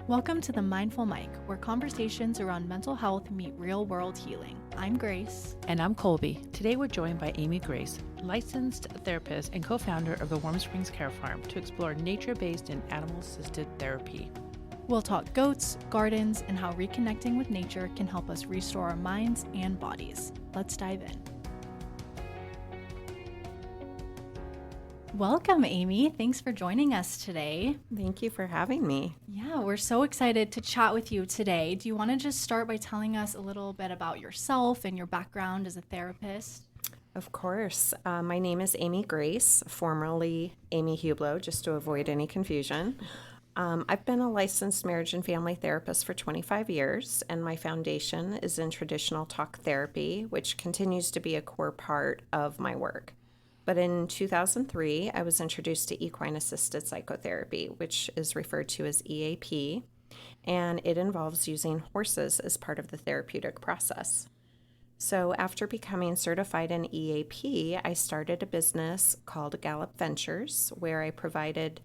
Welcome to the Mindful Mic, where conversations around mental health meet real-world healing. I'm Grace. And I'm Colby. Today we're joined by Amy Grace, licensed therapist and co-founder of the Warm Springs Care Farm, to explore nature-based and animal-assisted therapy. We'll talk goats, gardens, and how reconnecting with nature can help us restore our minds and bodies. Let's dive in. Welcome, Amy. Thanks for joining us today. Thank you for having me. Yeah, we're so excited to chat with you today. Do you want to just start by telling us a little bit about yourself and your background as a therapist? Of course. My name is Amy Grace, formerly Amy Hublot, just to avoid any confusion. I've been a licensed marriage and family therapist for 25 years, and my foundation is in traditional talk therapy, which continues to be a core part of my work. But in 2003, I was introduced to equine-assisted psychotherapy, which is referred to as EAP, and it involves using horses as part of the therapeutic process. So after becoming certified in EAP, I started a business called Gallup Ventures, where I provided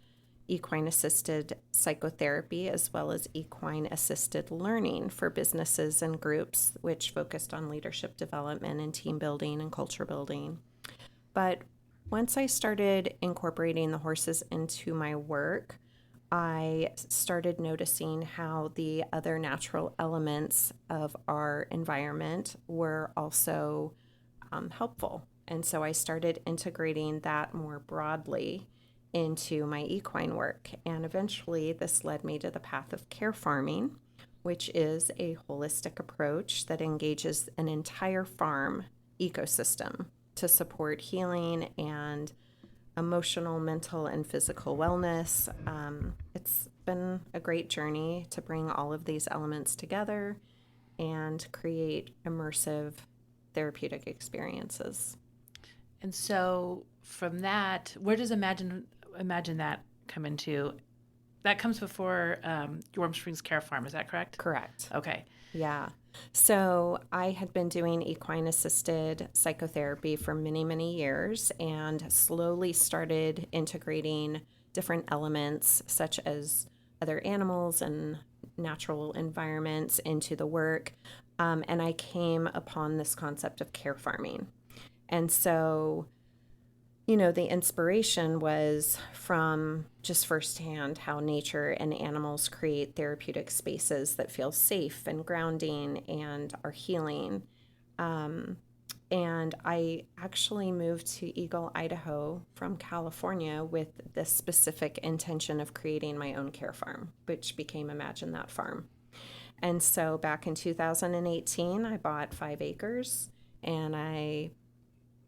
equine-assisted psychotherapy as well as equine-assisted learning for businesses and groups, which focused on leadership development and team building and culture building. But once I started incorporating the horses into my work, I started noticing how the other natural elements of our environment were also helpful. And so I started integrating that more broadly into my equine work. And eventually this led me to the path of care farming, which is a holistic approach that engages an entire farm ecosystem to support healing and emotional, mental, and physical wellness. It's been a great journey to bring all of these elements together and create immersive therapeutic experiences. And so from that, where does Imagine that come into? That comes before Warm Springs Care Farm, is that correct? Correct. Okay. Yeah. So I had been doing equine-assisted psychotherapy for many, many years and slowly started integrating different elements such as other animals and natural environments into the work. And I came upon this concept of care farming. And so the inspiration was from just firsthand how nature and animals create therapeutic spaces that feel safe and grounding and are healing. And I actually moved to Eagle, Idaho from California with the specific intention of creating my own care farm, which became Imagine That Farm. And so back in 2018, I bought 5 acres and I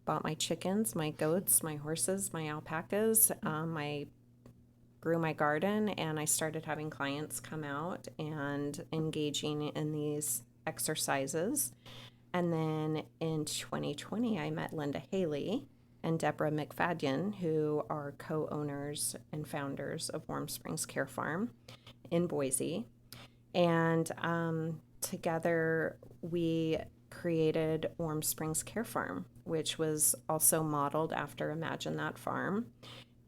bought my chickens, my goats, my horses, my alpacas. I grew my garden, and I started having clients come out and engaging in these exercises. And then in 2020, I met Linda Haley and Deborah McFadden, who are co-owners and founders of Warm Springs Care Farm in Boise. And together we created Warm Springs Care Farm, which was also modeled after Imagine That Farm.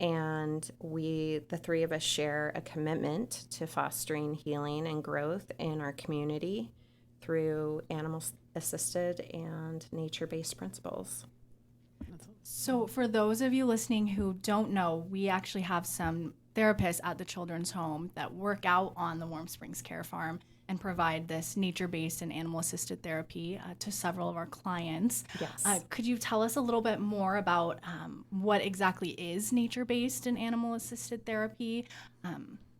And the 3 of us share a commitment to fostering healing and growth in our community through animal-assisted and nature-based principles. So for those of you listening who don't know, we actually have some therapists at the children's home that work out on the Warm Springs Care Farm and provide this nature-based and animal-assisted therapy to several of our clients. Yes. Could you tell us a little bit more about what exactly is nature-based and animal-assisted therapy?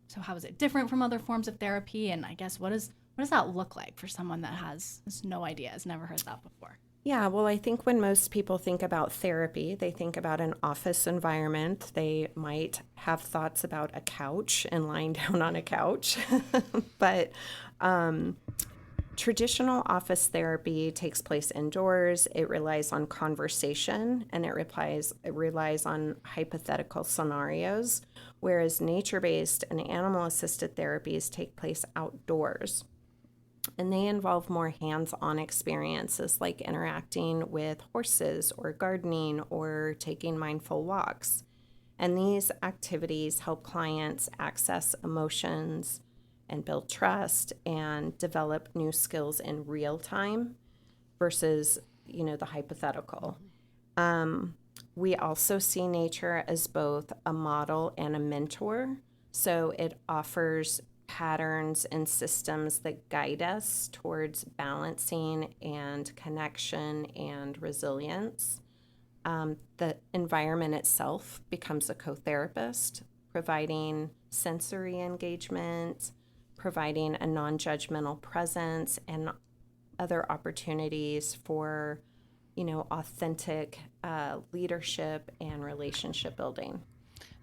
So how is it different from other forms of therapy? And I guess what does that look like for someone that has no idea, has never heard that before? Yeah, well, I think when most people think about therapy, they think about an office environment. They might have thoughts about a couch and lying down on a couch. But traditional office therapy takes place indoors. It relies on conversation, and it relies on hypothetical scenarios, whereas nature-based and animal-assisted therapies take place outdoors. And they involve more hands-on experiences like interacting with horses or gardening or taking mindful walks. And these activities help clients access emotions, and build trust and develop new skills in real time versus, the hypothetical. We also see nature as both a model and a mentor. So it offers patterns and systems that guide us towards balancing and connection and resilience. The environment itself becomes a co-therapist, providing sensory engagement, providing a non-judgmental presence, and other opportunities for, authentic leadership and relationship building.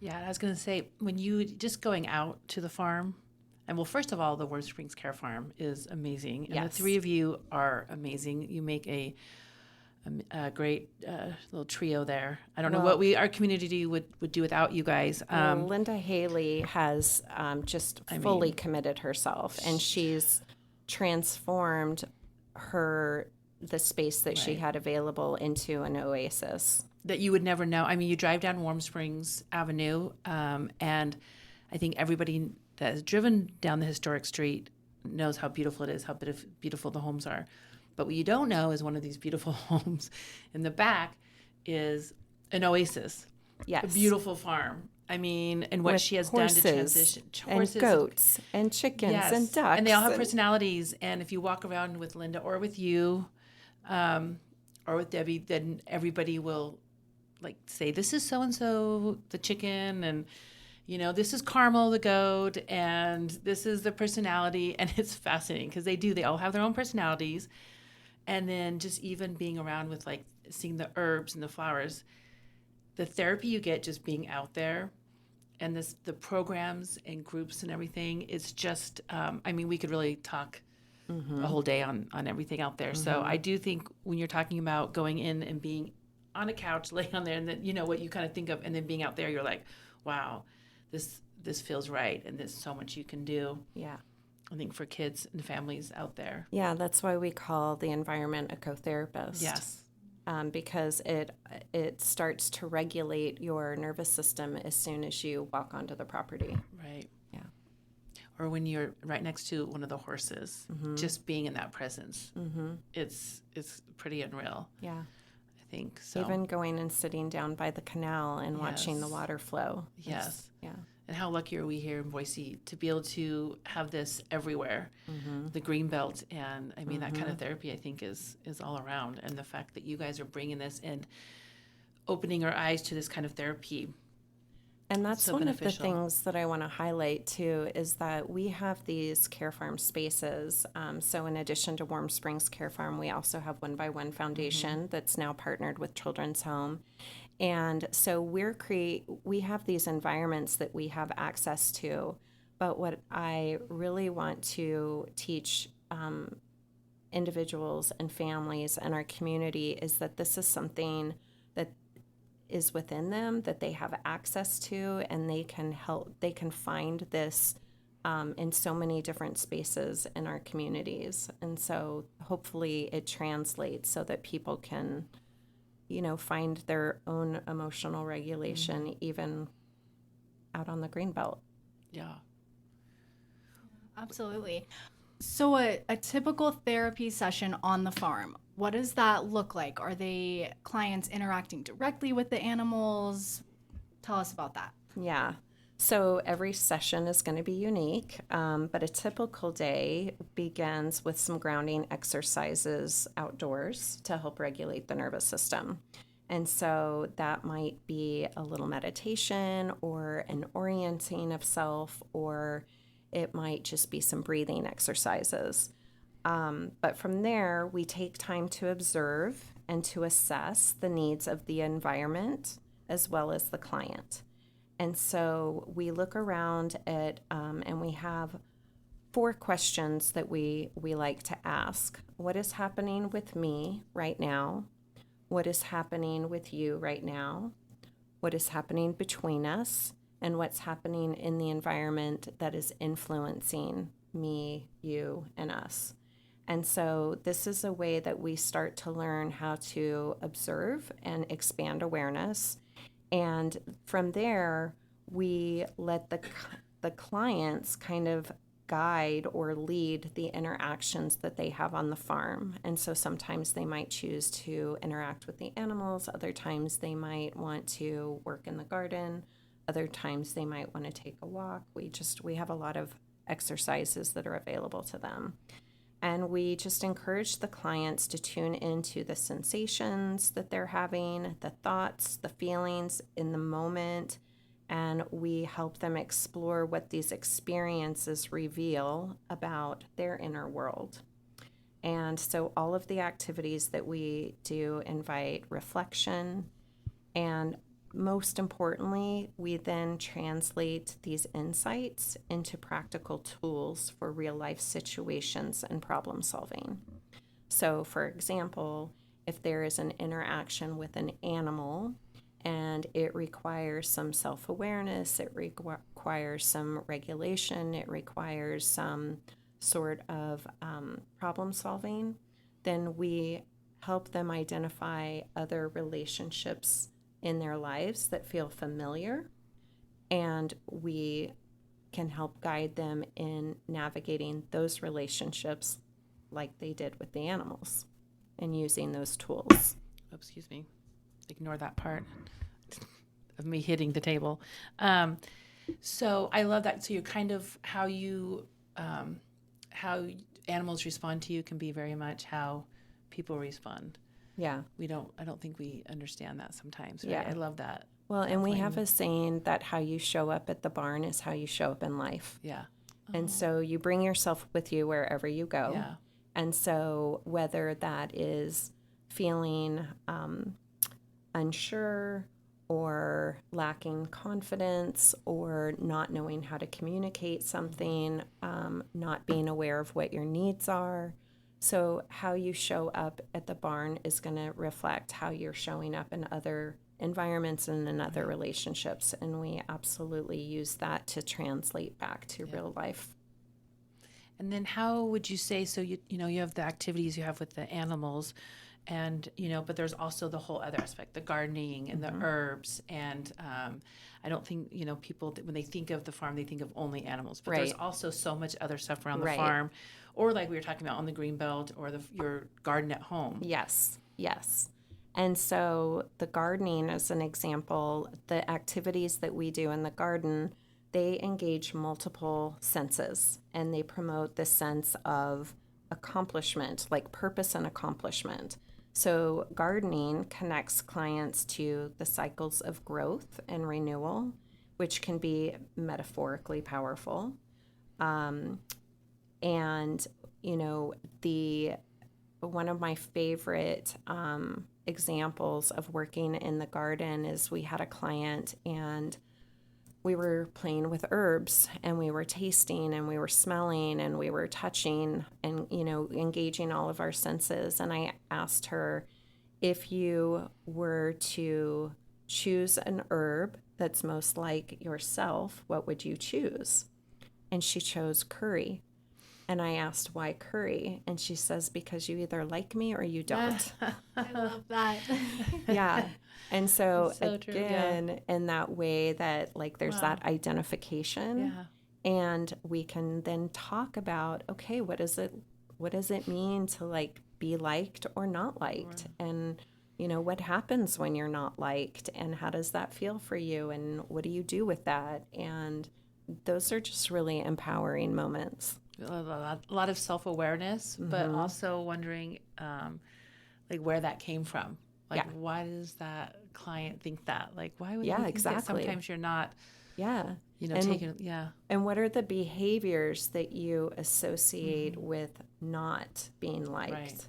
Yeah, I was going to say, when you just going out to the farm, and well, first of all, the Warm Springs Care Farm is amazing. And the Yes. three of you are amazing. You make a great little trio there. I don't know what our community would do without you guys. Linda Haley has just fully committed herself, and she's transformed the space that she Right. had available into an oasis. That you would never know. I mean, you drive down Warm Springs Avenue, and I think everybody that has driven down the historic street knows how beautiful it is, how beautiful the homes are. But what you don't know is one of these beautiful homes in the back is an oasis, Yes. a beautiful farm. I mean, and what With she has horses done to transition and goats and chickens Yes. and ducks. And they all have personalities. And if you walk around with Linda or with you, or with Debbie, then everybody will like say, this is so-and-so, the chicken, and this is Carmel, the goat, and this is the personality. And it's fascinating because they all have their own personalities. And then just even being around with like seeing the herbs and the flowers, the therapy you get just being out there, and the programs and groups and everything, it's just, we could really talk a whole day on everything out there. So I do think when you're talking about going in and being on a couch, laying on there, and then, what you kind of think of, and then being out there, you're like, wow, this feels right. And there's so much you can do. Yeah. I think for kids and families out there. Yeah, that's why we call the environment a co-therapist. Yes. Because it starts to regulate your nervous system as soon as you walk onto the property. Right. Yeah. Or when you're right next to one of the horses, just being in that presence, it's pretty unreal. Yeah. I think so. Even going and sitting down by the canal and watching the Yes. water flow. Yes. Yeah. And how lucky are we here in Boise to be able to have this everywhere, the green belt, and that kind of therapy I think is all around, and the fact that you guys are bringing this and opening our eyes to this kind of therapy. And that's So one of beneficial. the things that I want to highlight too, is that we have these care farm spaces. So in addition to Warm Springs Care Farm, we also have One by One Foundation that's now partnered with Children's Home. And so we have these environments that we have access to. But what I really want to teach individuals and families and our community is that this is something that is within them, that they have access to, and they can find this in so many different spaces in our communities. And so hopefully it translates so that people can, find their own emotional regulation even out on the greenbelt. Yeah. Absolutely. So a typical therapy session on the farm, what does that look like? Are they clients interacting directly with the animals? Tell us about that. Yeah. So every session is going to be unique, but a typical day begins with some grounding exercises outdoors to help regulate the nervous system. And so that might be a little meditation or an orienting of self, or it might just be some breathing exercises. But from there, we take time to observe and to assess the needs of the environment as well as the client. And so we look around at, and we have 4 questions that we like to ask. What is happening with me right now? What is happening with you right now? What is happening between us? And what's happening in the environment that is influencing me, you, and us? And so this is a way that we start to learn how to observe and expand awareness. And from there, we let the clients kind of guide or lead the interactions that they have on the farm. And so sometimes they might choose to interact with the animals, other times they might want to work in the garden, other times they might want to take a walk. We have a lot of exercises that are available to them. And we just encourage the clients to tune into the sensations that they're having, the thoughts, the feelings in the moment, and we help them explore what these experiences reveal about their inner world. And so all of the activities that we do invite reflection, and most importantly, we then translate these insights into practical tools for real life situations and problem solving. So, for example, if there is an interaction with an animal and it requires some self awareness, it requires some regulation, it requires some sort of problem solving, then we help them identify other relationships in their lives that feel familiar, and we can help guide them in navigating those relationships like they did with the animals and using those tools. Oh, excuse me. Ignore that part of me hitting the table. So I love that. So you kind of how animals respond to you can be very much how people respond. Yeah. I don't think we understand that sometimes. Right? Yeah. I love that. Well, and we have a saying that how you show up at the barn is how you show up in life. Yeah. And so you bring yourself with you wherever you go. Yeah. And so whether that is feeling unsure or lacking confidence or not knowing how to communicate something, not being aware of what your needs are. So how you show up at the barn is going to reflect how you're showing up in other environments and in other relationships. And we absolutely use that to translate back to real life. And then how would you say, so you have the activities you have with the animals and, but there's also the whole other aspect, the gardening and the herbs. And I don't think, people, when they think of the farm, they think of only animals, but there's also so much other stuff around the farm, or like we were talking about on the greenbelt or your garden at home. Yes. And so the gardening, as an example, the activities that we do in the garden, they engage multiple senses and they promote the sense of accomplishment, like purpose and accomplishment. So gardening connects clients to the cycles of growth and renewal, which can be metaphorically powerful. And, one of my favorite examples of working in the garden is we had a client and we were playing with herbs and we were tasting and we were smelling and we were touching and, engaging all of our senses. And I asked her, if you were to choose an herb that's most like yourself, what would you choose? And she chose curry. And I asked, why curry? And she says, because you either like me or you don't. I love that. Yeah. And so So true, again, in that way that there's that identification, and we can then talk about, okay, what does it mean to be liked or not liked? Right. And what happens when you're not liked and how does that feel for you? And what do you do with that? And those are just really empowering moments. A lot of self-awareness, but also wondering where that came from. Why does that client think that? Why would you think that sometimes you're not taking And what are the behaviors that you associate with not being liked? Right.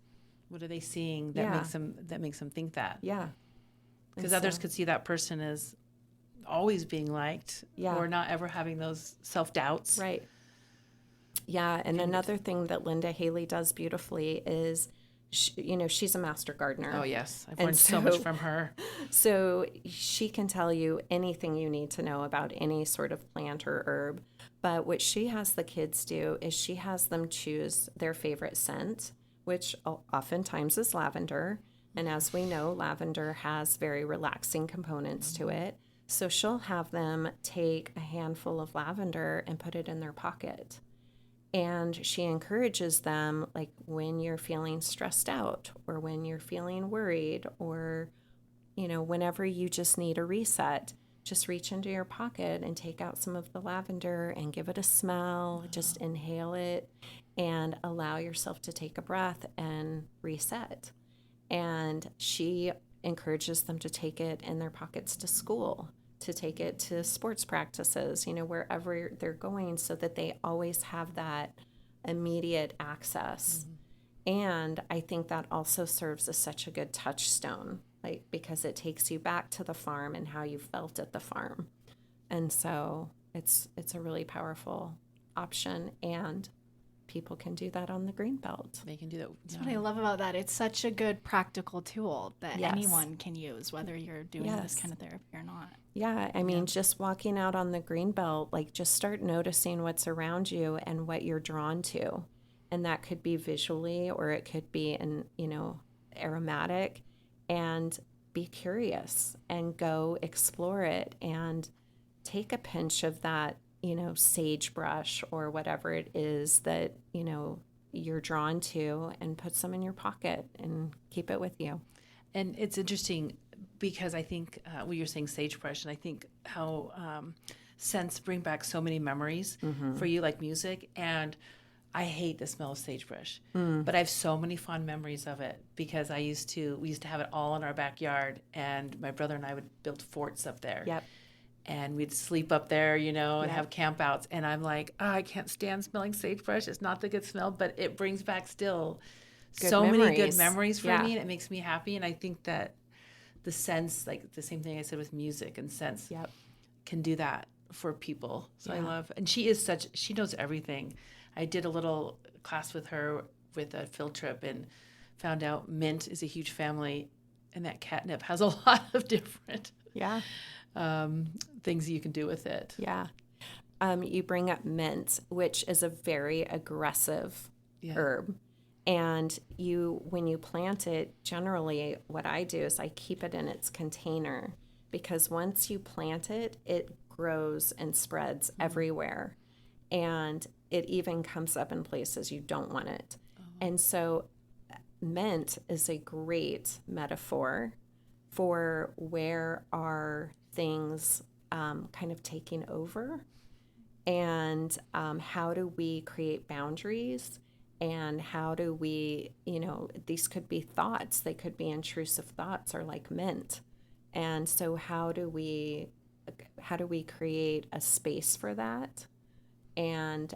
What are they seeing that makes them think that? Yeah. Because others could see that person as always being liked or not ever having those self-doubts. Right. Yeah, and another thing that Linda Haley does beautifully is, she's a master gardener. Oh, yes. I've learned so much from her. So she can tell you anything you need to know about any sort of plant or herb. But what she has the kids do is she has them choose their favorite scent, which oftentimes is lavender. And as we know, lavender has very relaxing components to it. So she'll have them take a handful of lavender and put it in their pocket. And she encourages them, like when you're feeling stressed out or when you're feeling worried or, whenever you just need a reset, just reach into your pocket and take out some of the lavender and give it a smell. Just inhale it and allow yourself to take a breath and reset. And she encourages them to take it in their pockets to school, to take it to sports practices, wherever they're going, so that they always have that immediate access. And I think that also serves as such a good touchstone, like because it takes you back to the farm and how you felt at the farm. And so it's a really powerful option, and people can do that on the Greenbelt. They can do that. That's what I love about that. It's such a good practical tool that Yes. anyone can use, whether you're doing this Yes. kind of therapy or not. Yeah, I mean, just walking out on the Greenbelt, like just start noticing what's around you and what you're drawn to. And that could be visually or it could be aromatic, and be curious and go explore it and take a pinch of that, sagebrush or whatever it is that, you're drawn to, and put some in your pocket and keep it with you. And it's interesting because I think you're saying sagebrush, and I think how scents bring back so many memories for you, like music. And I hate the smell of sagebrush, but I have so many fond memories of it because we used to have it all in our backyard, and my brother and I would build forts up there. Yep. And we'd sleep up there, and have campouts. And I'm like, I can't stand smelling sagebrush. It's not the good smell, but it brings back still so many good memories for me, and it makes me happy. And I think that the scents, like the same thing I said with music and scents, can do that for people. So I love, and she knows everything. I did a little class with her with a field trip and found out mint is a huge family, and that catnip has a lot of different things you can do with it. Yeah. You bring up mint, which is a very aggressive herb. And when you plant it, generally what I do is I keep it in its container, because once you plant it, it grows and spreads everywhere. And it even comes up in places you don't want it. And so mint is a great metaphor for where are things kind of taking over, and how do we create boundaries, and how do we, these could be thoughts, they could be intrusive thoughts, or like mint. And so how do we create a space for that and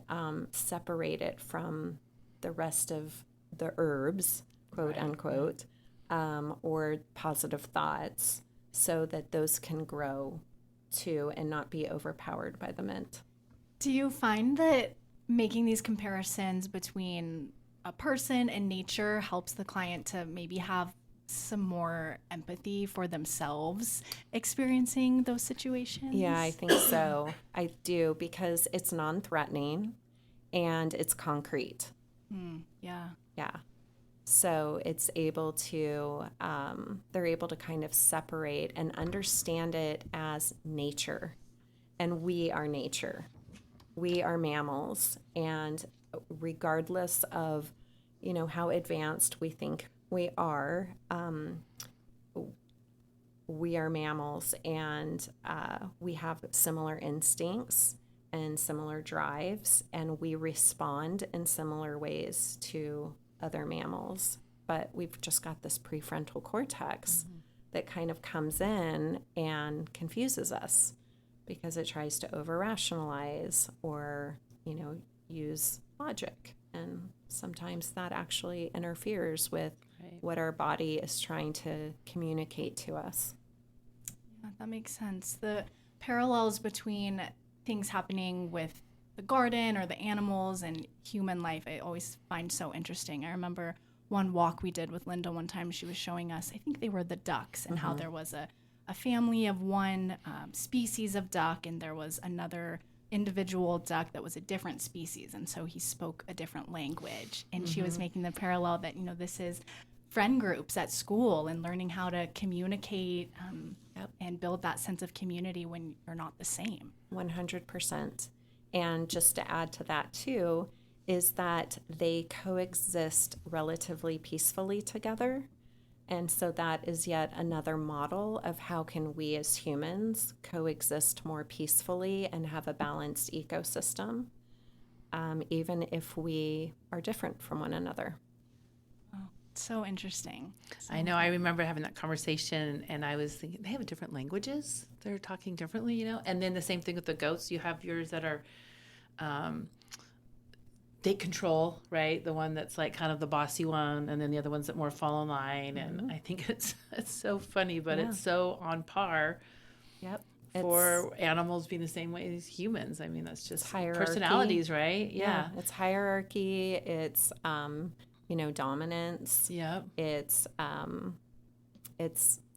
separate it from the rest of the herbs, quote unquote, or positive thoughts, so that those can grow too and not be overpowered by the mint. Do you find that making these comparisons between a person and nature helps the client to maybe have some more empathy for themselves experiencing those situations? Yeah, I think so. I do, because it's non-threatening and it's concrete. Yeah. Yeah. So it's able to, they're able to kind of separate and understand it as nature. And we are nature. We are mammals. And regardless of, how advanced we think we are mammals, and we have similar instincts and similar drives, and we respond in similar ways to other mammals. But we've just got this prefrontal cortex that kind of comes in and confuses us, because it tries to over-rationalize or, use logic. And sometimes that actually interferes with what our body is trying to communicate to us. Yeah, that makes sense. The parallels between things happening with the garden or the animals and human life, I always find so interesting. I remember one walk we did with Linda one time. She was showing us, I think they were the ducks, and how there was a family of one species of duck, and there was another individual duck that was a different species, and so he spoke a different language. And she was making the parallel that, this is friend groups at school and learning how to communicate and build that sense of community when you're not the same. 100%. And just to add to that too, is that they coexist relatively peacefully together. And so that is yet another model of how can we as humans coexist more peacefully and have a balanced ecosystem, even if we are different from one another. So interesting. I know. I remember having that conversation, and I was thinking they have different languages. They're talking differently, you know. And then the same thing with the goats. You have yours that are, they control, right? The one that's like kind of the bossy one, and then the other ones that more fall in line. And I think it's so funny, but it's so on par Yep. for animals being the same way as humans. I mean, that's just hierarchy. personalities, right? Yeah. It's hierarchy. It's dominance. Yep. It's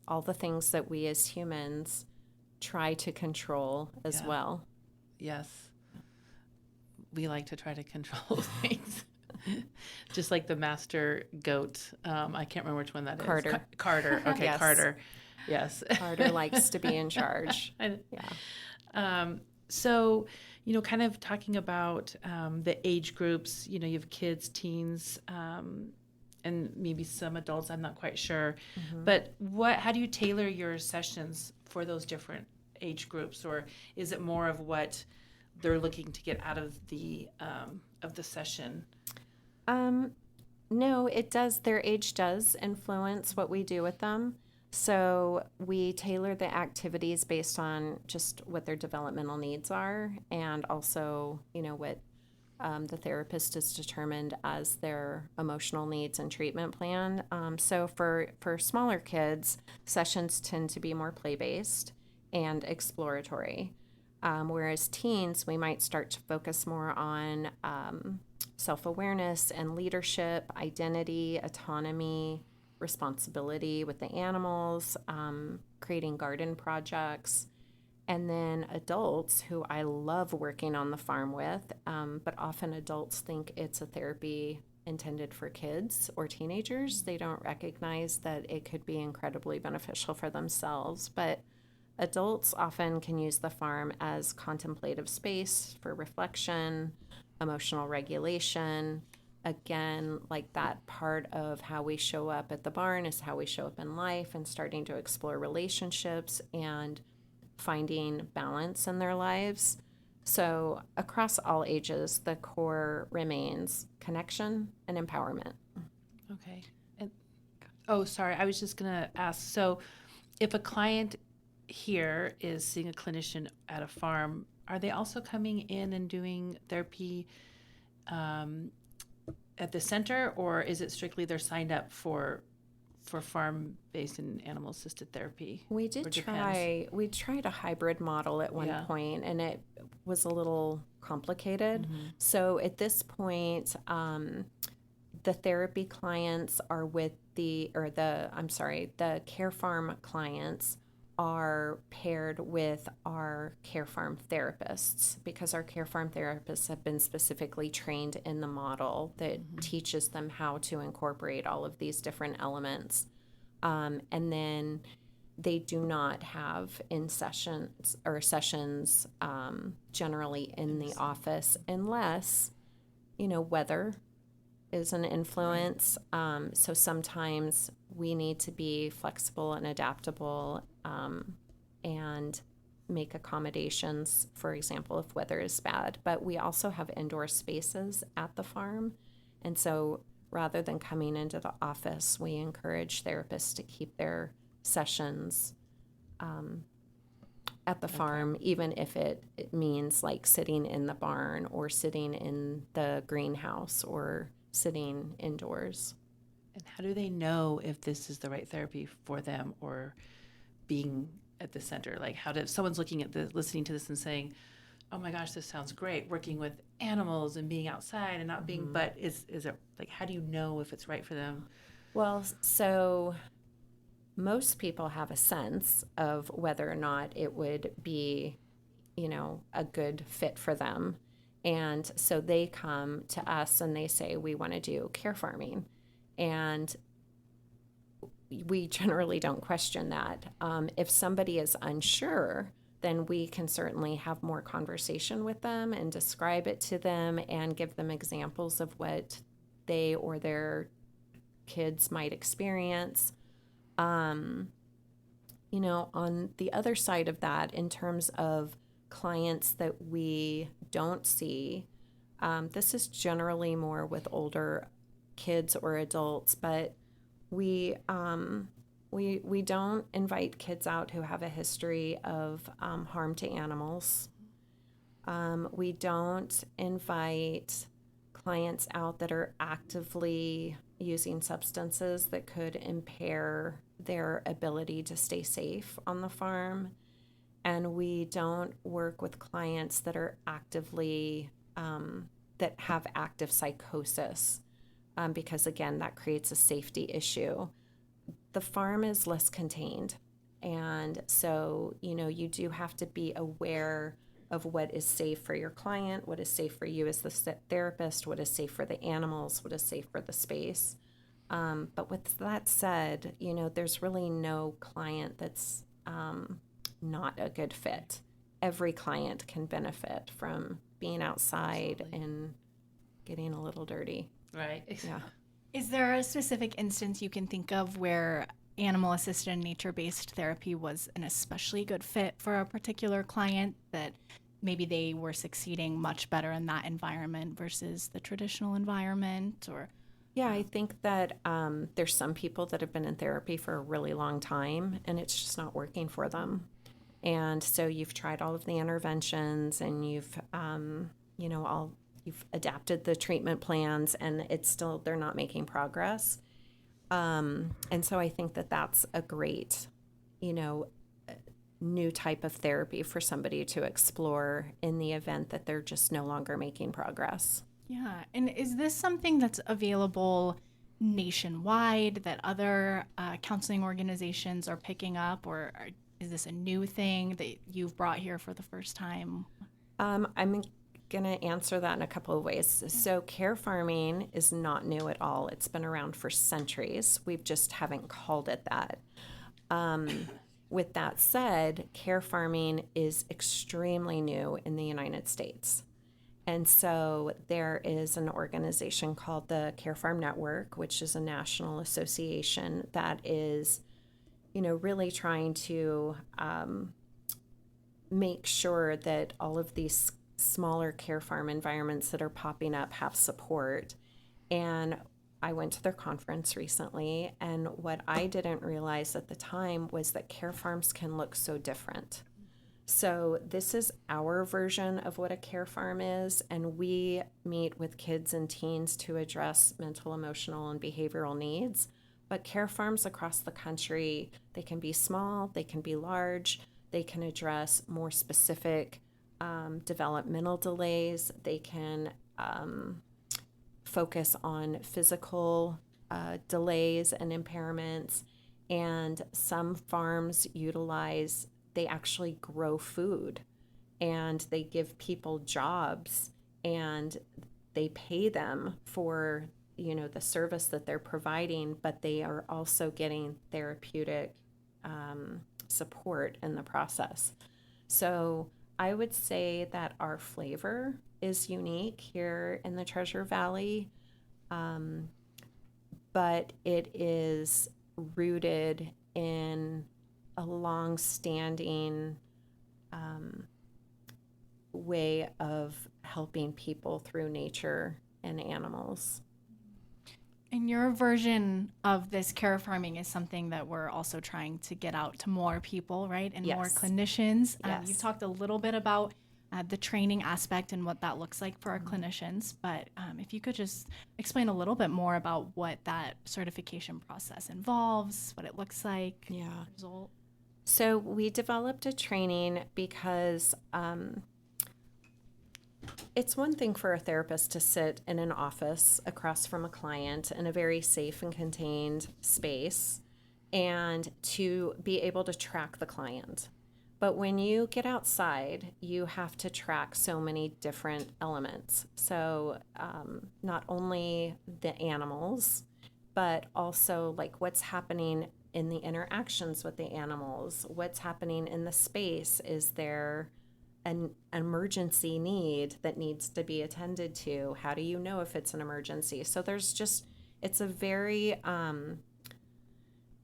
all the things that we as humans try to control as well. Yes. We like to try to control things. Just like the master goat. I can't remember which one that Carter. is. Carter. Okay, Yes. Carter. Yes. Carter likes to be in charge. Yeah. So, kind of talking about the age groups, you have kids, teens, and maybe some adults, I'm not quite sure. But how do you tailor your sessions for those different age groups? Or is it more of what they're looking to get out of the session? No, it does. Their age does influence what we do with them. So we tailor the activities based on just what their developmental needs are, and also, what the therapist has determined as their emotional needs and treatment plan. So for smaller kids, sessions tend to be more play-based and exploratory. Whereas teens, we might start to focus more on self-awareness and leadership, identity, autonomy, responsibility with the animals, creating garden projects. And then adults, who I love working on the farm with, but often adults think it's a therapy intended for kids or teenagers. They don't recognize that it could be incredibly beneficial for themselves. But adults often can use the farm as contemplative space for reflection, emotional regulation. Again, like that part of how we show up at the barn is how we show up in life, and starting to explore relationships and finding balance in their lives. So across all ages, the core remains connection and empowerment. Okay. And sorry, I was just gonna ask. So, if a client here is seeing a clinician at a farm, are they also coming in and doing therapy at the center, or is it strictly they're signed up for farm-based and animal-assisted therapy? We tried a hybrid model at one point, and it was a little complicated. So at this point, the therapy clients are with the care farm clients are paired with our care farm therapists, because our care farm therapists have been specifically trained in the model that teaches them how to incorporate all of these different elements. And then they do not have sessions generally in the office, unless, weather is an influence. So sometimes we need to be flexible and adaptable, and make accommodations, for example, if weather is bad. But we also have indoor spaces at the farm. And so rather than coming into the office, we encourage therapists to keep their sessions at the farm, even if it means like sitting in the barn or sitting in the greenhouse or sitting indoors. And how do they know if this is the right therapy for them, or being at the center? Like, if someone's listening to this and saying, oh my gosh, this sounds great, working with animals and being outside and not being, but is it like, how do you know if it's right for them? Well, so most people have a sense of whether or not it would be, a good fit for them. And so they come to us and they say, we want to do care farming. And we generally don't question that. If somebody is unsure, then we can certainly have more conversation with them and describe it to them and give them examples of what they or their kids might experience. On the other side of that, in terms of clients that we don't see, this is generally more with older kids or adults, but we don't invite kids out who have a history of harm to animals. We don't invite clients out that are actively using substances that could impair their ability to stay safe on the farm. And we don't work with clients that are actively, that have active psychosis, because again, that creates a safety issue. The farm is less contained. And so, you do have to be aware of what is safe for your client, what is safe for you as the therapist, what is safe for the animals, what is safe for the space. But with that said, there's really no client that's not a good fit. Every client can benefit from being outside and getting a little dirty. Right. Yeah. Is there a specific instance you can think of where animal assisted and nature-based therapy was an especially good fit for a particular client, that maybe they were succeeding much better in that environment versus the traditional environment? Or Yeah, I think that there's some people that have been in therapy for a really long time and it's just not working for them. And so you've tried all of the interventions and you've adapted the treatment plans, and they're not making progress. And so I think that that's a great, new type of therapy for somebody to explore in the event that they're just no longer making progress. yeah, and is this something that's available nationwide that other counseling organizations are picking up, or is this a new thing that you've brought here for the first time? I'm going to answer that in a couple of ways. So, care farming is not new at all. It's been around for centuries. We just haven't called it that. With that said, care farming is extremely new in the United States. And so there is an organization called the Care Farm Network, which is a national association that is, really trying to make sure that all of these smaller care farm environments that are popping up have support. And I went to their conference recently, and what I didn't realize at the time was that care farms can look so different. So this is our version of what a care farm is, and we meet with kids and teens to address mental, emotional, and behavioral needs. But care farms across the country, they can be small, they can be large, they can address more specific developmental delays, they can focus on physical delays and impairments, and some farms they actually grow food and they give people jobs and they pay them for the service that they're providing, but they are also getting therapeutic support in the process. So I would say that our flavor is unique here in the Treasure Valley, but it is rooted in a long-standing way of helping people through nature and animals. And your version of this care farming is something that we're also trying to get out to more people, right? And more Yes. clinicians. Yes. You've talked a little bit about the training aspect and what that looks like for our clinicians. But if you could just explain a little bit more about what that certification process involves, what it looks like. Yeah. Result. So we developed a training because it's one thing for a therapist to sit in an office across from a client in a very safe and contained space and to be able to track the client. But when you get outside, you have to track so many different elements. So not only the animals, but also like what's happening in the interactions with the animals, what's happening in the space. Is there an emergency need that needs to be attended to? How do you know if it's an emergency? So there's just, it's a very,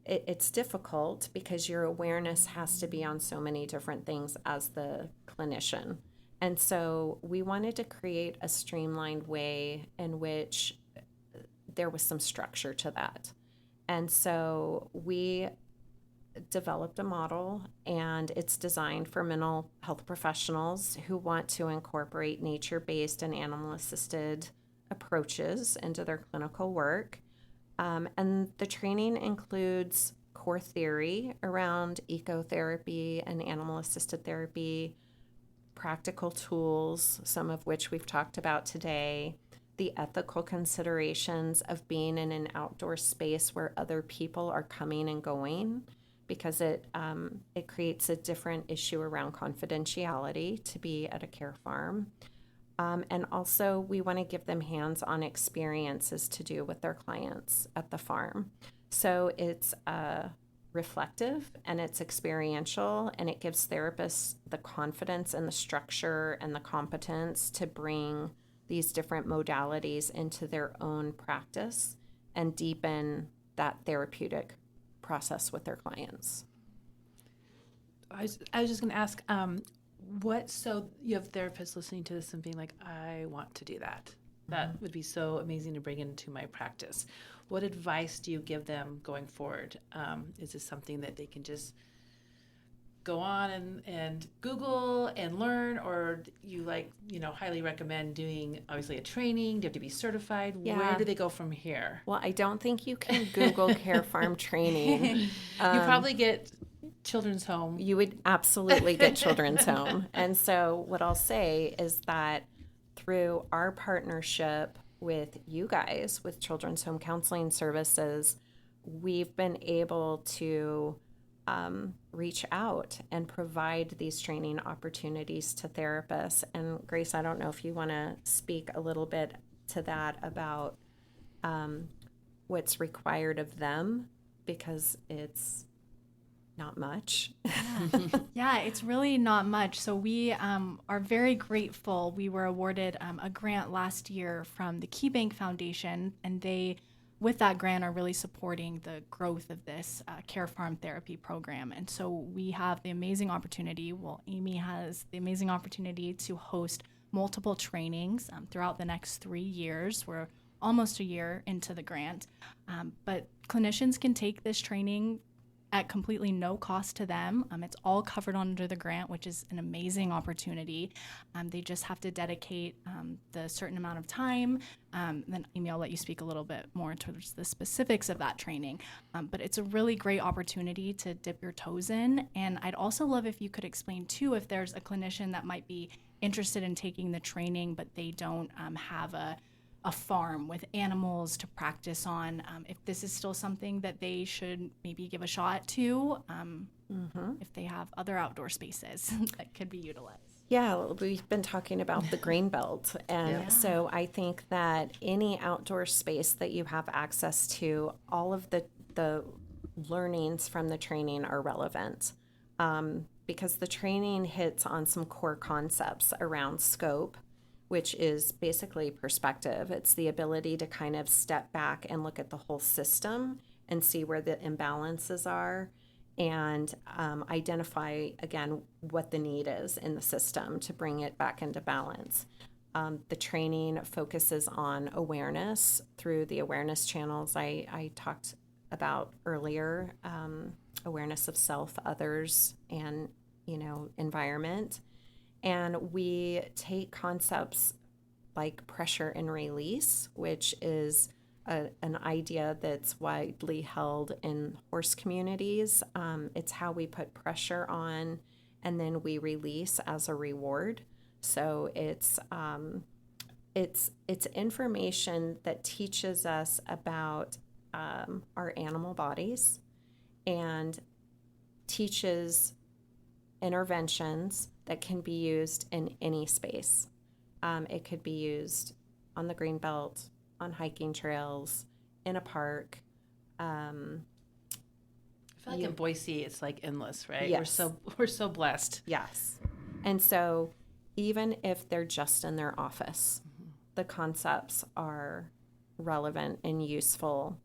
it's difficult because your awareness has to be on so many different things as the clinician. And so we wanted to create a streamlined way in which there was some structure to that. And so we developed a model, and it's designed for mental health professionals who want to incorporate nature-based and animal-assisted approaches into their clinical work. And the training includes core theory around ecotherapy and animal-assisted therapy, practical tools, some of which we've talked about today, the ethical considerations of being in an outdoor space where other people are coming and going, because it creates a different issue around confidentiality to be at a care farm. And also, we want to give them hands-on experiences to do with their clients at the farm. So it's reflective and it's experiential, and it gives therapists the confidence and the structure and the competence to bring these different modalities into their own practice and deepen that therapeutic process with their clients. I was just going to ask, so you have therapists listening to this and being like, I want to do that. That would be so amazing to bring into my practice. What advice do you give them going forward? Is this something that they can just go on and Google and learn, or you highly recommend doing obviously a training? Do you have to be certified? Yeah. Where do they go from here? Well, I don't think you can Google care farm training. You probably get Children's Home. You would absolutely get Children's Home. And so what I'll say is that through our partnership with you guys, with Children's Home Counseling Services, we've been able to reach out and provide these training opportunities to therapists. And Grace, I don't know if you want to speak a little bit to that about what's required of them, because it's not much. Yeah, it's really not much. So we are very grateful. We were awarded a grant last year from the Key Bank Foundation, and they, with that grant, are really supporting the growth of this care farm therapy program. And so we have the amazing opportunity, Amy has the amazing opportunity to host multiple trainings throughout the next 3 years. We're almost a year into the grant, but clinicians can take this training at completely no cost to them. It's all covered under the grant, which is an amazing opportunity. They just have to dedicate the certain amount of time. Then Amy, I'll let you speak a little bit more towards the specifics of that training. But it's a really great opportunity to dip your toes in. And I'd also love if you could explain too, if there's a clinician that might be interested in taking the training, but they don't have a farm with animals to practice on, if this is still something that they should maybe give a shot to, if they have other outdoor spaces that could be utilized. Yeah, we've been talking about the green belt. And so I think that any outdoor space that you have access to, all of the learnings from the training are relevant, because the training hits on some core concepts around scope, which is basically perspective. It's the ability to kind of step back and look at the whole system and see where the imbalances are, and identify, again, what the need is in the system to bring it back into balance. The training focuses on awareness through the awareness channels I talked about earlier, awareness of self, others, and environment. And we take concepts like pressure and release, which is an idea that's widely held in horse communities. It's how we put pressure on and then we release as a reward. So it's information that teaches us about our animal bodies and teaches interventions that can be used in any space. It could be used on the green belt, on hiking trails, in a park, feel like in Boise, it's like endless, right? Yes. We're so blessed. Yes. And so even if they're just in their office, the concepts are relevant and useful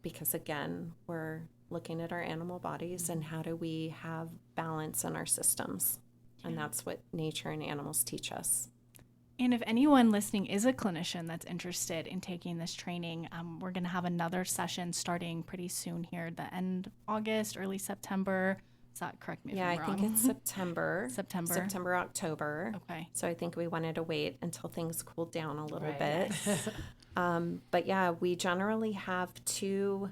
because, again, we're looking at our animal bodies and how do we have balance in our systems. And that's what nature and animals teach us. And if anyone listening is a clinician that's interested in taking this training, we're going to have another session starting pretty soon here, the end of August, early September. Is that correct me if Yeah, I'm I wrong? think it's September. September. October. Okay. So I think we wanted to wait until things cooled down a little Right. bit. But yeah, we generally have 2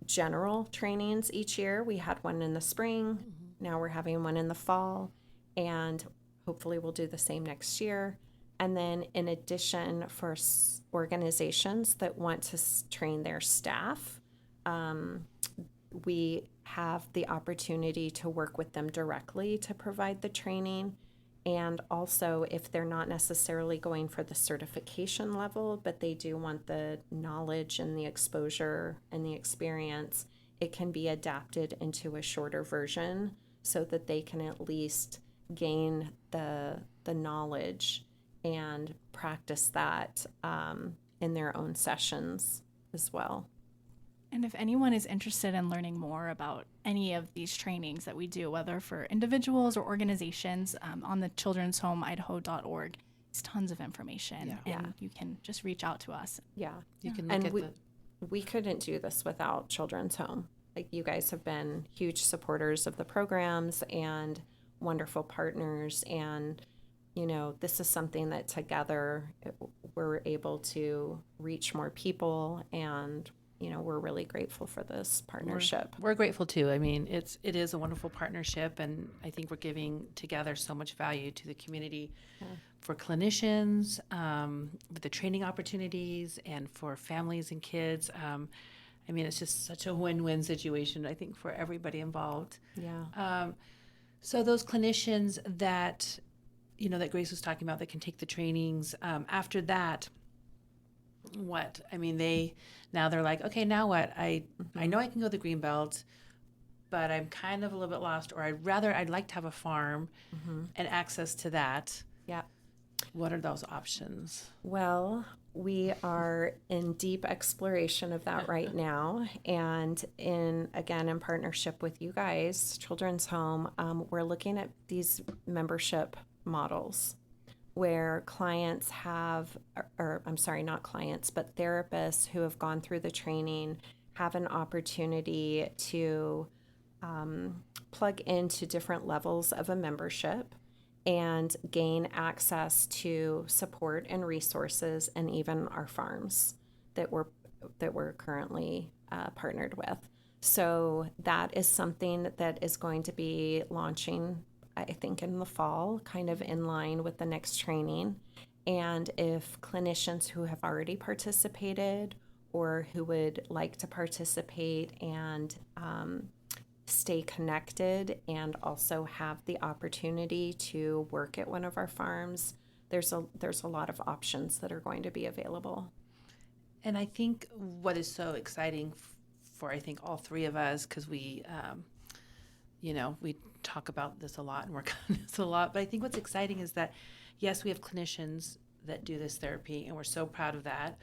general trainings each year. We had one in the spring. Now we're having one in the fall. And hopefully we'll do the same next year. And then in addition, for organizations that want to train their staff, we have the opportunity to work with them directly to provide the training. And also, if they're not necessarily going for the certification level, but they do want the knowledge and the exposure and the experience, it can be adapted into a shorter version so that they can at least gain the knowledge and practice that in their own sessions as well. And if anyone is interested in learning more about any of these trainings that we do, whether for individuals or organizations, on the children'shomeIdaho.org, there's tons of information, and you can just reach out to us. Yeah. You can look And at we couldn't do this without Children's Home. Like, you guys have been huge supporters of the programs and wonderful partners. And, you know, this is something that together we're able to reach more people. And, you know, we're really grateful for this partnership. We're grateful too. I mean, it is a wonderful partnership, and I think we're giving together so much value to the community for clinicians, with the training opportunities, and for families and kids. I mean, it's just such a win-win situation, I think, for everybody involved. Yeah. So those clinicians that, you know, that Grace was talking about that can take the trainings, after that, what? I mean, they're like, okay, now what? I know I can go the green belt, but I'm kind of a little bit lost, or I'd like to have a farm and access to that. Yeah. What are those options? Well, we are in deep exploration of that right now. And in partnership with you guys, Children's Home, we're looking at these membership models where clients have, or I'm sorry, not clients, but therapists who have gone through the training have an opportunity to plug into different levels of a membership and gain access to support and resources, and even our farms that we're currently partnered with. So that is something that is going to be launching, I think, in the fall, kind of in line with the next training. And if clinicians who have already participated or who would like to participate and stay connected and also have the opportunity to work at one of our farms, there's a lot of options that are going to be available. And I think what is so exciting for, I think, all 3 of us, because we, you know, we talk about this a lot and work on this a lot, but I think what's exciting is that, yes, we have clinicians that do this therapy, and we're so proud of that.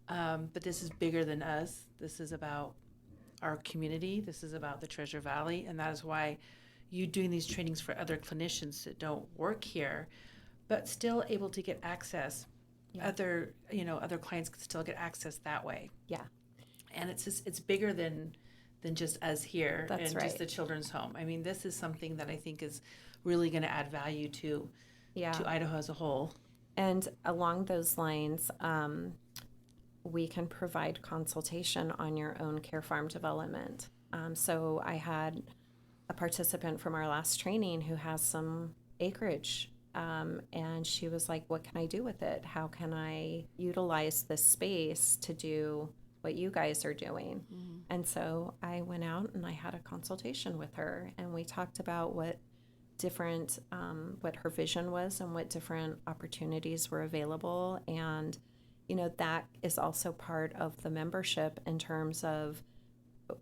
But this is bigger than us. This is about our community. This is about the Treasure Valley, and that is why you doing these trainings for other clinicians that don't work here, but still able to get access. Yeah. Other clients can still get access that way. Yeah. And it's bigger than just us here. That's and right. Just the Children's Home. I mean, this is something that I think is really going to add value to Idaho as a whole. And along those lines, we can provide consultation on your own care farm development. So I had a participant from our last training who has some acreage, and she was like, what can I do with it? How can I utilize this space to do what you guys are doing? Mm-hmm. And so I went out and I had a consultation with her, and we talked about what her vision was and what different opportunities were available. And, you know, that is also part of the membership in terms of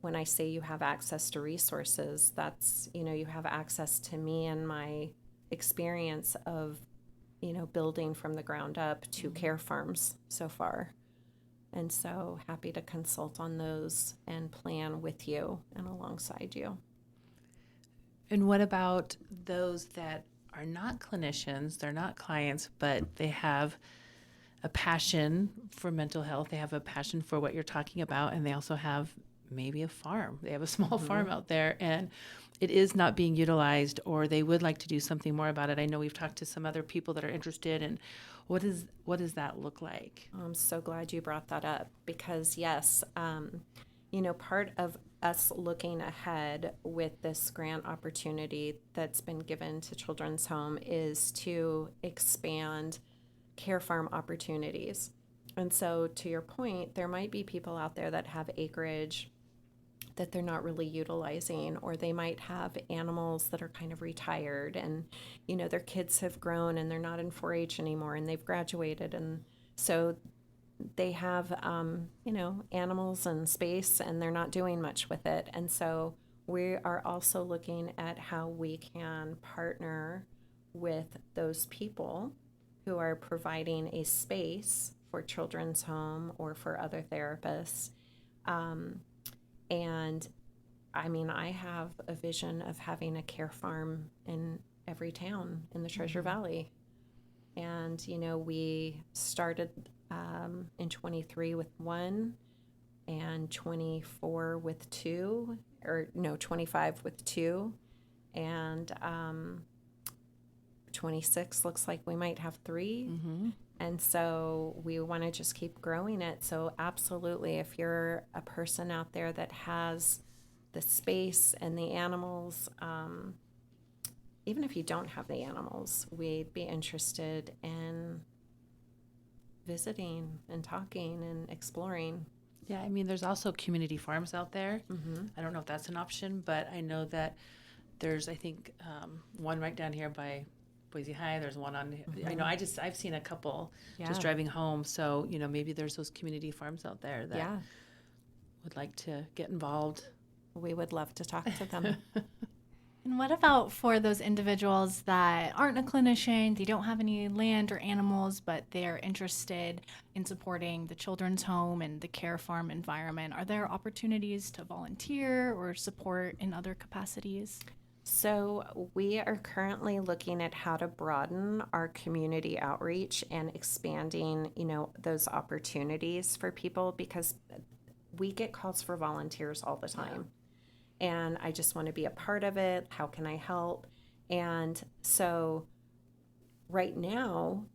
when I say you have access to resources, that's, you have access to me and my experience of, building from the ground up 2 care farms so far. And so happy to consult on those and plan with you and alongside you. And what about those that are not clinicians, they're not clients, but they have a passion for mental health, they have a passion for what you're talking about, and they also have maybe a farm. They have a small farm out there, and it is not being utilized, or they would like to do something more about it. I know we've talked to some other people that are interested, and what does that look like? I'm so glad you brought that up because, yes, part of us looking ahead with this grant opportunity that's been given to Children's Home is to expand care farm opportunities. And so, to your point, there might be people out there that have acreage that they're not really utilizing, or they might have animals that are kind of retired and, their kids have grown and they're not in 4-H anymore and they've graduated. And so they have, animals and space and they're not doing much with it. And so we are also looking at how we can partner with those people who are providing a space for Children's Home or for other therapists. And I mean, I have a vision of having a care farm in every town in the Treasure Valley. And, we started in 23 with 1 and 24 with 2, or no, 25 with 2. And 26 looks like we might have 3. And so we want to just keep growing it. So absolutely, if you're a person out there that has the space and the animals, even if you don't have the animals, we'd be interested in visiting and talking and exploring. Yeah, I mean, there's also community farms out there. I don't know if that's an option, but I know that there's, I think, one right down here by Boise High. There's one on, I know, I've seen a couple just driving home. So, maybe there's those community farms out there that would like to get involved. We would love to talk to them. And what about for those individuals that aren't a clinician, they don't have any land or animals, but they're interested in supporting the Children's Home and the care farm environment? Are there opportunities to volunteer or support in other capacities? So we are currently looking at how to broaden our community outreach and expanding, those opportunities for people, because we get calls for volunteers all the time. And I just want to be a part of it. How can I help? And so right now,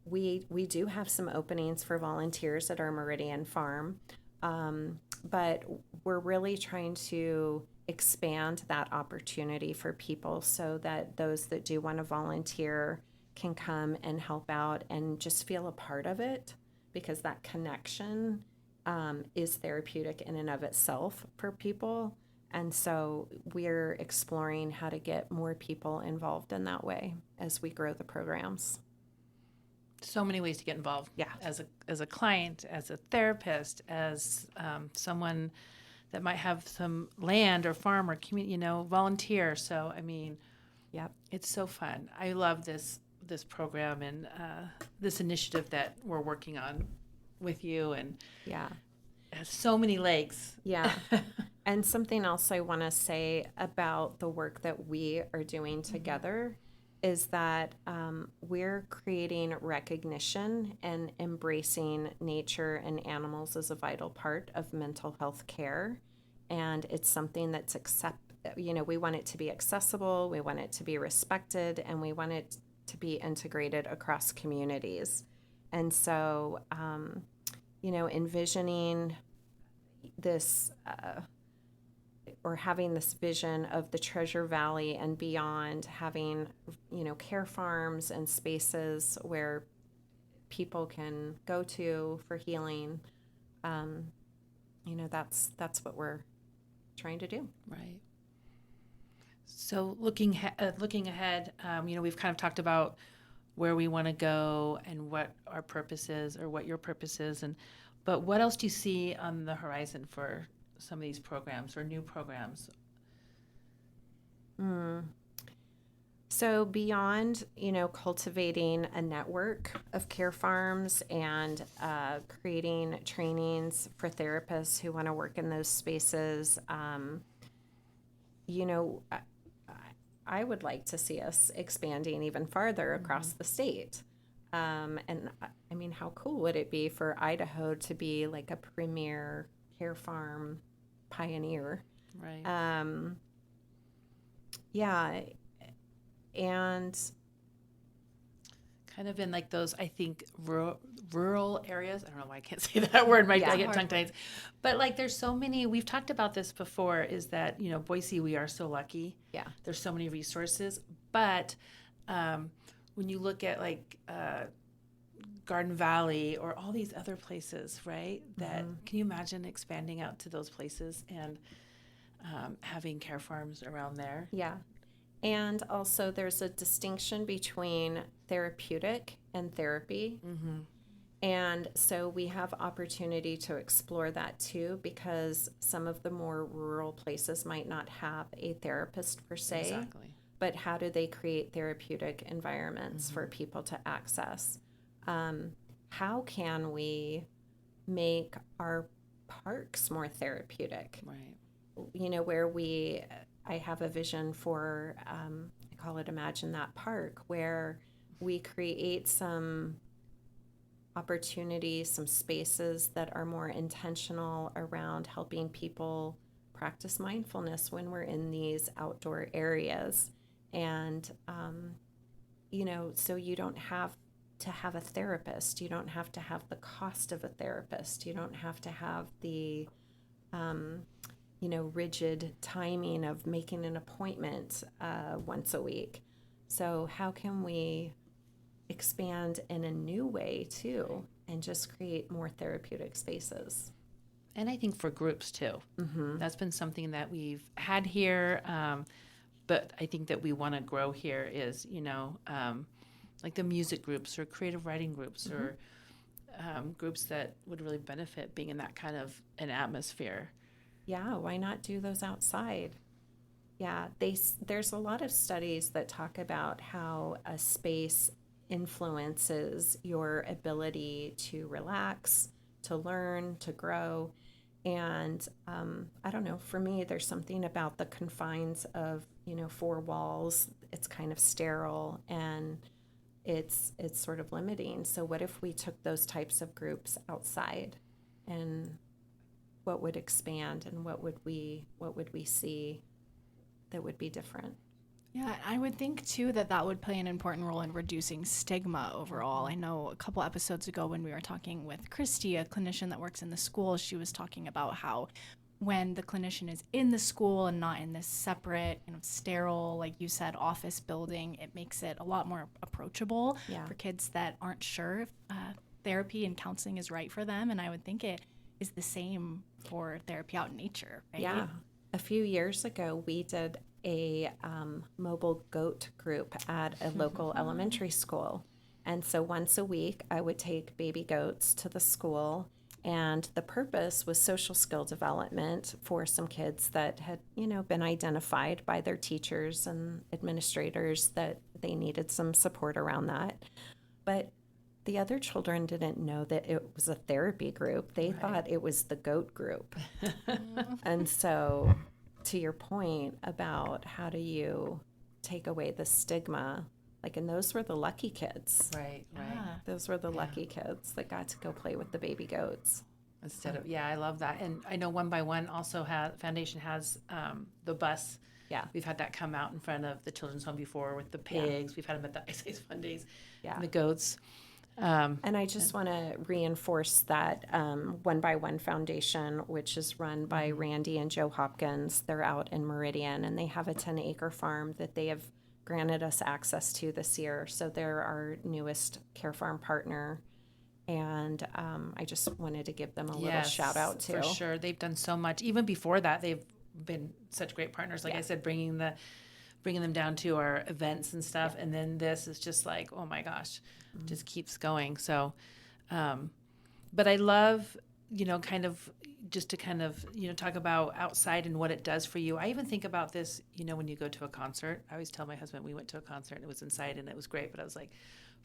we do have some openings for volunteers at our Meridian Farm, but we're really trying to expand that opportunity for people so that those that do want to volunteer can come and help out and just feel a part of it, because that connection is therapeutic in and of itself for people. And so we're exploring how to get more people involved in that way as we grow the programs. So many ways to get involved. Yeah. As a client, as a therapist, as someone that might have some land or farm or community, volunteer. So, I mean, it's so fun. I love this program and this initiative that we're working on with you, and it has so many legs. Yeah. And something else I want to say about the work that we are doing together is that we're creating recognition and embracing nature and animals as a vital part of mental health care. And it's something that's we want it to be accessible, we want it to be respected, and we want it to be integrated across communities. And so, envisioning this or having this vision of the Treasure Valley and beyond, having, care farms and spaces where people can go to for healing, that's what we're trying to do. Right. So looking ahead, we've kind of talked about where we want to go and what our purpose is, or what your purpose is, but what else do you see on the horizon for some of these programs or new programs? So beyond, cultivating a network of care farms and creating trainings for therapists who want to work in those spaces, you know, I, I would like to see us expanding even farther across the state. And I mean, how cool would it be for Idaho to be like a premier care farm pioneer? Right. Yeah. And Kind of in like those, I think, rural areas. I don't know why I can't say that word. I get tongue-tied. But like there's so many, we've talked about this before, is that, Boise, we are so lucky. Yeah. There's so many resources. But when you look at like Garden Valley or all these other places, right? That can you imagine expanding out to those places and having care farms around there? yeah. And also, there's a distinction between therapeutic and therapy. And so we have opportunity to explore that too, because some of the more rural places might not have a therapist per se. Exactly. But how do they create therapeutic environments for people to access? How can we make our parks more therapeutic? Right. Where I have a vision for, I call it Imagine That Park, where we create some opportunities, some spaces that are more intentional around helping people practice mindfulness when we're in these outdoor areas. And, so you don't have to have a therapist. You don't have to have the cost of a therapist. You don't have to have the, rigid timing of making an appointment once a week. So how can we expand in a new way too, and just create more therapeutic spaces? And I think for groups too. That's been something that we've had here, but I think that we want to grow here is, like the music groups or creative writing groups or groups that would really benefit being in that kind of an atmosphere. Yeah, why not do those outside? Yeah, there's a lot of studies that talk about how a space influences your ability to relax, to learn, to grow. And I don't know, for me, there's something about the confines of, four walls. It's kind of sterile and it's sort of limiting. So what if we took those types of groups outside, and what would expand, and what would we see that would be different? Yeah, I would think too that would play an important role in reducing stigma overall. I know a couple episodes ago when we were talking with Christy, a clinician that works in the school, she was talking about how when the clinician is in the school and not in this separate, sterile, like you said, office building, it makes it a lot more approachable for kids that aren't sure if therapy and counseling is right for them. And I would think it is the same for therapy out in nature, right? Yeah. A few years ago, we did a mobile goat group at a local elementary school. And so once a week, I would take baby goats to the school. And the purpose was social skill development for some kids that had, been identified by their teachers and administrators that they needed some support around that. But the other children didn't know that it was a therapy group. They thought it was the goat group. And so, to your point about how do you take away the stigma, and those were the lucky kids. Right. Those were the lucky kids that got to go play with the baby goats. Instead of, I love that. And I know One by One also Foundation has the bus. Yeah. We've had that come out in front of the children's home before with the pigs. We've had them at the Ice Ice Fun Days. And the goats. And I just want to reinforce that One by One Foundation, which is run by Randy and Joe Hopkins, they're out in Meridian, and they have a 10-acre farm that they have granted us access to this year. So they're our newest care farm partner. And I just wanted to give them a little shout out too. For sure. They've done so much. Even before that, they've been such great partners. Like I said, bringing them down to our events and stuff. And then this is just like, oh my gosh, just keeps going. So, but I love, kind of just to kind of, talk about outside and what it does for you. I even think about this, when you go to a concert. I always tell my husband, we went to a concert and it was inside and it was great, but I was like,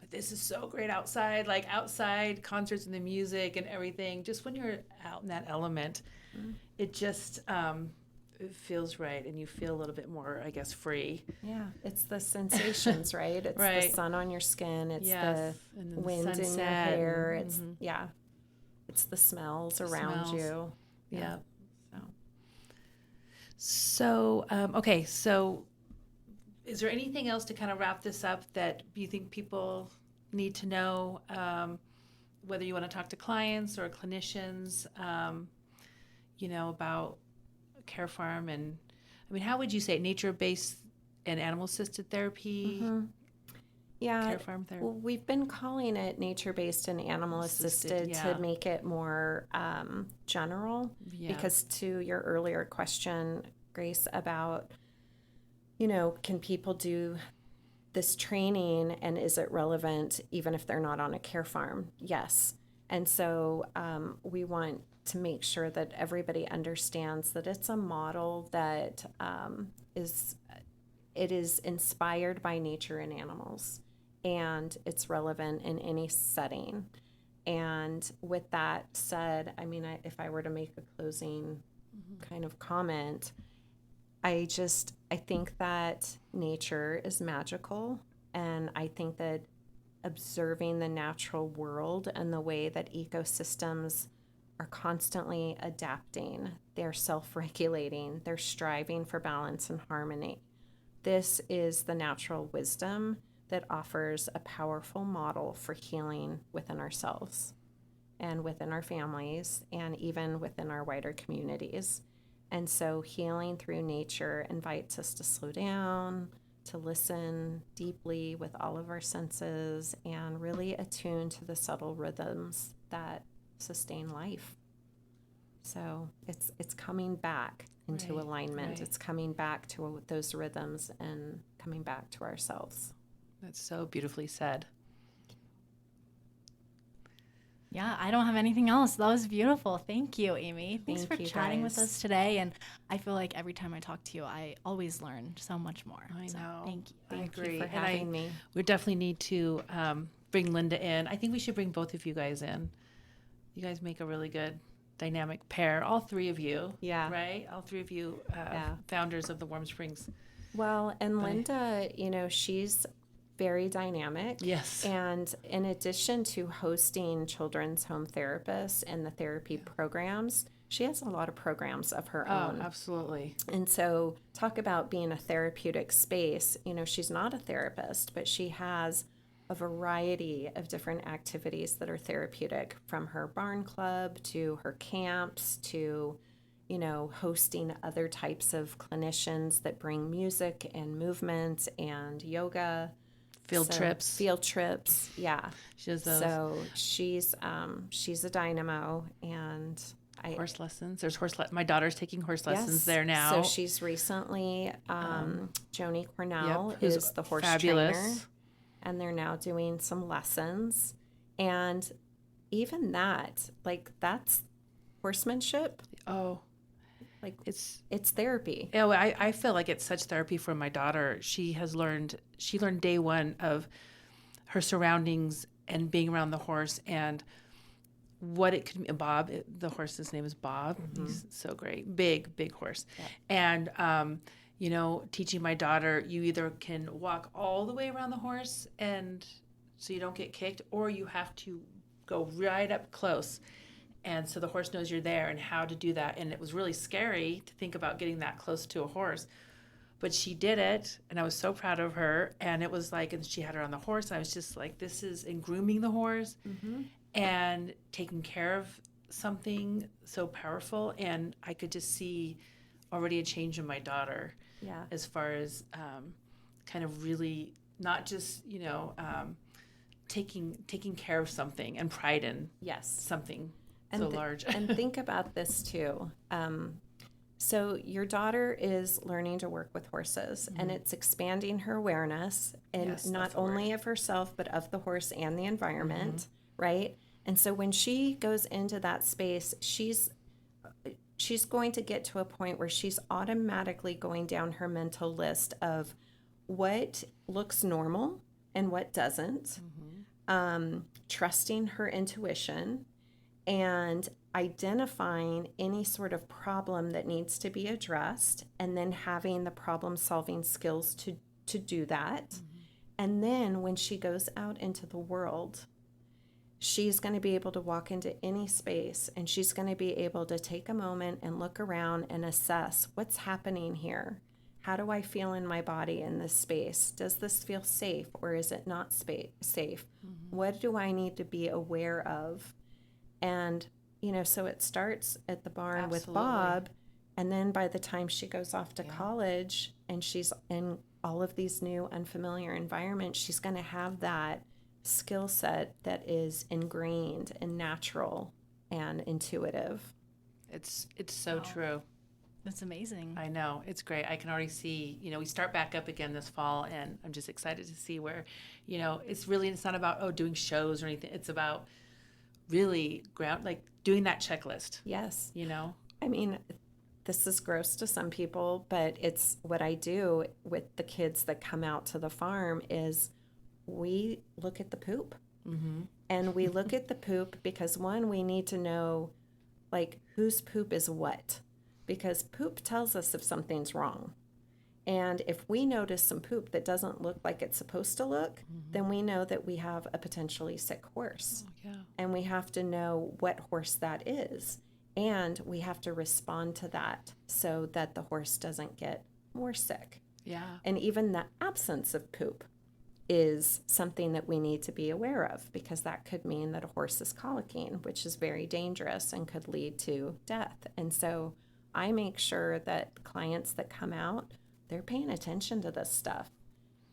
but this is so great outside, like outside concerts and the music and everything. Just when you're out in that element, it just, it feels right. And you feel a little bit more, I guess, free. Yeah, it's the sensations, right? It's Right. the sun on your skin. It's Yes. the And then the wind in your sunset hair. and- It's yeah, it's the smells around smells. you. Yeah. So So, okay. So, is there anything else to kind of wrap this up that you think people need to know? Whether you want to talk to clients or clinicians, about Care Farm, and I mean, how would you say nature-based and animal-assisted therapy, yeah, Care Farm therapy? well, we've been calling it nature-based and animal-assisted yeah. to make it more general. Yeah. Because to your earlier question, Grace, about can people do this training and is it relevant even if they're not on a care farm? Yes. And so we want to make sure that everybody understands that it's a model that is inspired by nature and animals, and it's relevant in any setting. And with that said, I mean, if I were to make a closing kind of comment, I think that nature is magical, and I think that observing the natural world and the way that ecosystems are constantly adapting, they're self-regulating, they're striving for balance and harmony. This is the natural wisdom that offers a powerful model for healing within ourselves and within our families and even within our wider communities. And so healing through nature invites us to slow down, to listen deeply with all of our senses, and really attune to the subtle rhythms that sustain life. So it's coming back into Right, alignment. right. It's coming back to those rhythms and coming back to ourselves. That's so beautifully said. Yeah, I don't have anything else. That was beautiful. Thank you, Amy. Thanks Thank for you, chatting with guys. us today. And I feel like every time I talk to you, I always learn so much more. I So know. thank you. I Thank agree. you for And having me. we definitely need to bring Linda in. I think we should bring both of you guys in. You guys make a really good dynamic pair. All three of you. Yeah. Right? All three of you Yeah. founders of the Warm Springs. Well, and Linda, she's very dynamic. Yes. And in addition to hosting children's home therapists and the therapy programs, she has a lot of programs of her Oh, own. absolutely. And so, talk about being a therapeutic space. She's not a therapist, but she has a variety of different activities that are therapeutic, from her barn club to her camps to, hosting other types of clinicians that bring music and movement and yoga. Field trips. Field trips, yeah. She does those. So she's a dynamo, and Horse lessons. There's my daughter's taking horse lessons yes. there now. So she's recently, Joni Cornell Yep, who's is the horse fabulous. trainer, and they're now doing some lessons. And even that, that's horsemanship. Oh, Like it's it's therapy. I feel like it's such therapy for my daughter. She learned day one of her surroundings and being around the horse and what it could be. Bob, the horse's name is Bob. He's so great. Big horse. Yep. And, teaching my daughter, you either can walk all the way around the horse and so you don't get kicked, or you have to go right up close. And so the horse knows you're there and how to do that. And it was really scary to think about getting that close to a horse. But she did it, and I was so proud of her. And it was like, and she had her on the horse. And I was just like, this is in grooming the horse and taking care of something so powerful. And I could just see already a change in my daughter Yeah. as far as kind of really not just, taking care of something and pride in Yes. something And so large. and think about this too. So your daughter is learning to work with horses, and it's expanding her awareness, and Yes, not that's the word. only of herself, but of the horse and the environment, right? And so when she goes into that space, she's she's going to get to a point where she's automatically going down her mental list of what looks normal and what doesn't, trusting her intuition, and identifying any sort of problem that needs to be addressed, and then having the problem solving skills to do that. And then when she goes out into the world, she's going to be able to walk into any space, and she's going to be able to take a moment and look around and assess what's happening here. How do I feel in my body in this space? Does this feel safe, or is it not safe? What do I need to be aware of? And, so it starts at the barn with Bob. And then by the time she goes off to college and she's in all of these new unfamiliar environments, she's going to have that skill set that is ingrained and natural and intuitive. It's so true. That's amazing. I know. It's great. I can already see, we start back up again this fall, and I'm just excited to see where, it's not about, doing shows or anything. It's about really doing that checklist. Yes. I mean, this is gross to some people, but it's what I do with the kids that come out to the farm is we look at the poop. And we look at the poop because, one, we need to know, whose poop is what. Because poop tells us if something's wrong. And if we notice some poop that doesn't look like it's supposed to look, then we know that we have a potentially sick horse. And we have to know what horse that is. And we have to respond to that so that the horse doesn't get more sick. And even the absence of poop is something that we need to be aware of, because that could mean that a horse is colicking, which is very dangerous and could lead to death. And so I make sure that clients that come out, they're paying attention to this stuff,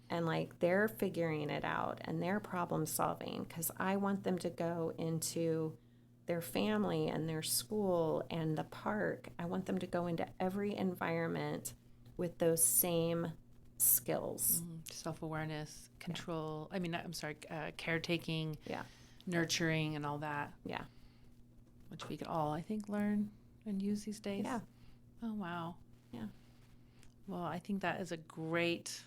and they're figuring it out and they're problem solving, because I want them to go into their family and their school and the park. I want them to go into every environment with those same skills. Self-awareness, control. Caretaking, nurturing, and all that. Which we could all, I think, learn and use these days. Oh, wow. Well, I think that is a great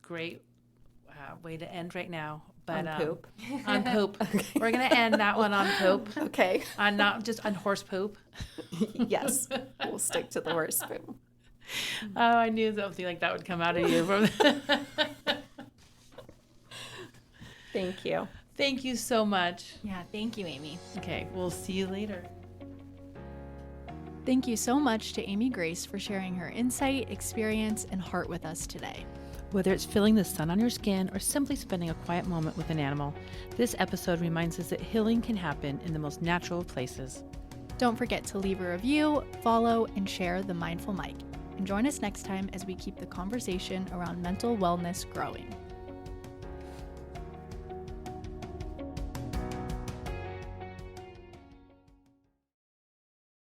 way to end right now. But on poop. On poop. Okay. We're going to end that one on poop. Okay. Not just on horse poop. Yes. We'll stick to the horse poop. Oh, I knew something like that would come out of you. Thank you. Thank you so much. Yeah, thank you, Amy. Okay, we'll see you later. Thank you so much to Amy Grace for sharing her insight, experience, and heart with us today. Whether it's feeling the sun on your skin or simply spending a quiet moment with an animal, this episode reminds us that healing can happen in the most natural of places. Don't forget to leave a review, follow, and share the Mindful Mike. And join us next time as we keep the conversation around mental wellness growing.